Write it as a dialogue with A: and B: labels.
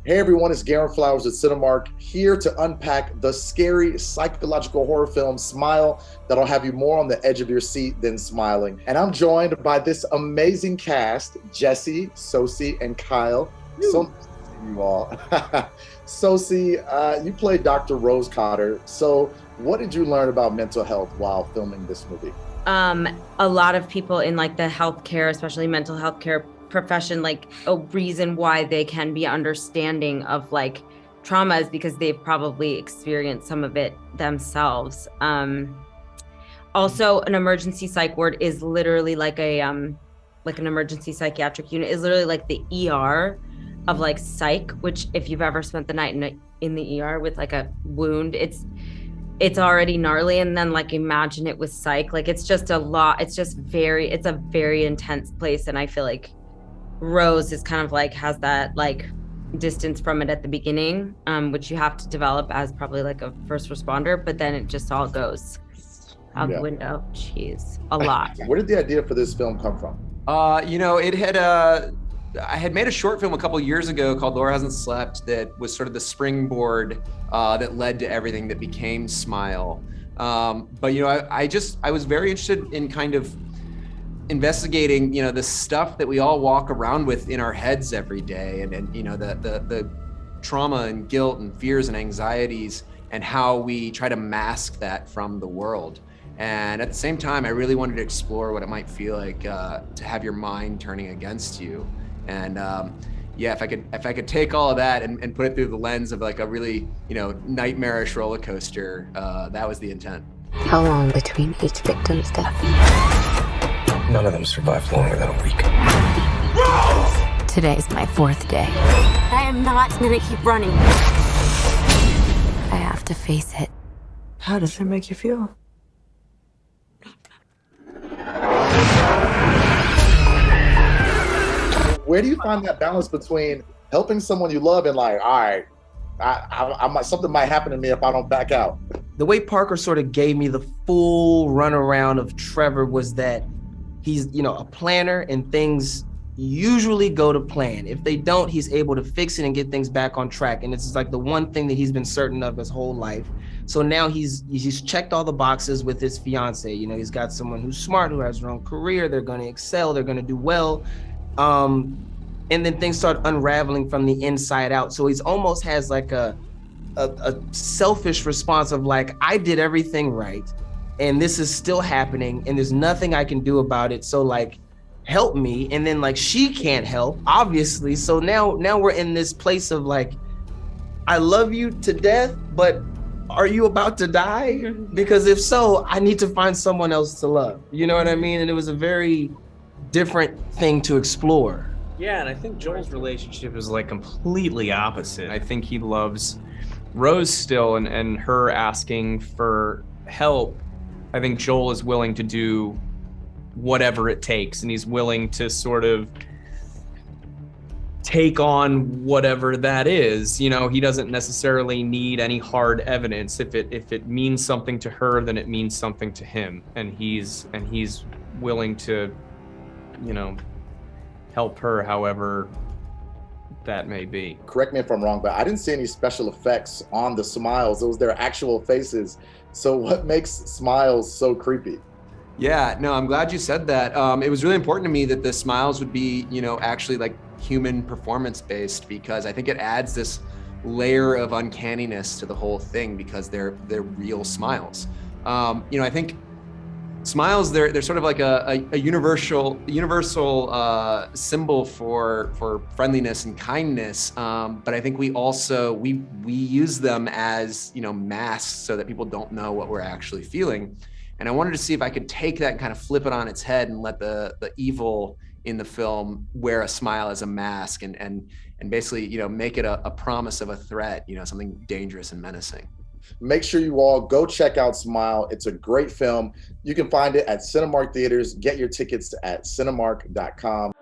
A: Hey everyone, it's Garen Flowers at Cinemark, here to unpack the scary psychological horror film Smile that'll have you more on the edge of your seat than smiling. And I'm joined by this amazing cast, Jessie, Sosie, and Kyle. So nice to see you all. Sosie, you played Dr. Rose Cotter. So what did you learn about mental health while filming this movie?
B: A lot of people in like the healthcare, especially mental health care profession, like a reason why they can be understanding of like trauma is because they've probably experienced some of it themselves. Also, an emergency psych ward is literally like an emergency psychiatric unit is literally like the ER of like psych, which if you've ever spent the night in the ER with like a wound, it's already gnarly, and then like imagine it with psych. Like it's just a lot. It's a very intense place, and I feel like Rose is kind of like has that like distance from it at the beginning, which you have to develop as probably like a first responder, but then it just all goes out the window. Jeez, a lot.
A: Where did the idea for this film come from?
C: I had made a short film a couple years ago called Laura Hasn't Slept that was sort of the springboard that led to everything that became Smile. But I was very interested in kind of investigating, the stuff that we all walk around with in our heads every day, and the trauma and guilt and fears and anxieties, and how we try to mask that from the world. And at the same time, I really wanted to explore what it might feel like to have your mind turning against you. And if I could take all of that and put it through the lens of like a really, nightmarish roller coaster, that was the intent.
D: How long between each victim's death?
E: None of them survived longer than a week.
D: Rose! Today's my 4th day. I am not gonna keep running. I have to face it.
E: How does it make you feel?
A: Where do you find that balance between helping someone you love and like, all right, something might happen to me if I don't back out?
F: The way Parker sort of gave me the full runaround of Trevor was that he's, a planner, and things usually go to plan. If they don't, he's able to fix it and get things back on track. And it's like the one thing that he's been certain of his whole life. So now he's checked all the boxes with his fiance. He's got someone who's smart, who has their own career. They're going to excel. They're going to do well. And then things start unraveling from the inside out. So he's almost has like a selfish response of like, I did everything right, and this is still happening, and there's nothing I can do about it. So like, help me. And then like, she can't help, obviously. So now we're in this place of like, I love you to death, but are you about to die? Because if so, I need to find someone else to love. You know what I mean? And it was a very different thing to explore.
G: Yeah, and I think Joel's relationship is like completely opposite. I think he loves Rose still, and her asking for help. I think Joel is willing to do whatever it takes, and he's willing to sort of take on whatever that is. He doesn't necessarily need any hard evidence. If it means something to her, then it means something to him, and he's willing to help her however that may be.
A: Correct me if I'm wrong, but I didn't see any special effects on the smiles. Those their actual faces. So what makes smiles so creepy?
C: Yeah, no, I'm glad you said that. It was really important to me that the smiles would be, actually like human performance based, because I think it adds this layer of uncanniness to the whole thing because they're real smiles. I think smiles, they're sort of like a universal symbol for friendliness and kindness. But I think we use them as, masks so that people don't know what we're actually feeling. And I wanted to see if I could take that and kind of flip it on its head and let the evil in the film wear a smile as a mask and basically, make it a promise of a threat, something dangerous and menacing.
A: Make sure you all go check out Smile. It's a great film. You can find it at Cinemark theaters. Get your tickets at cinemark.com.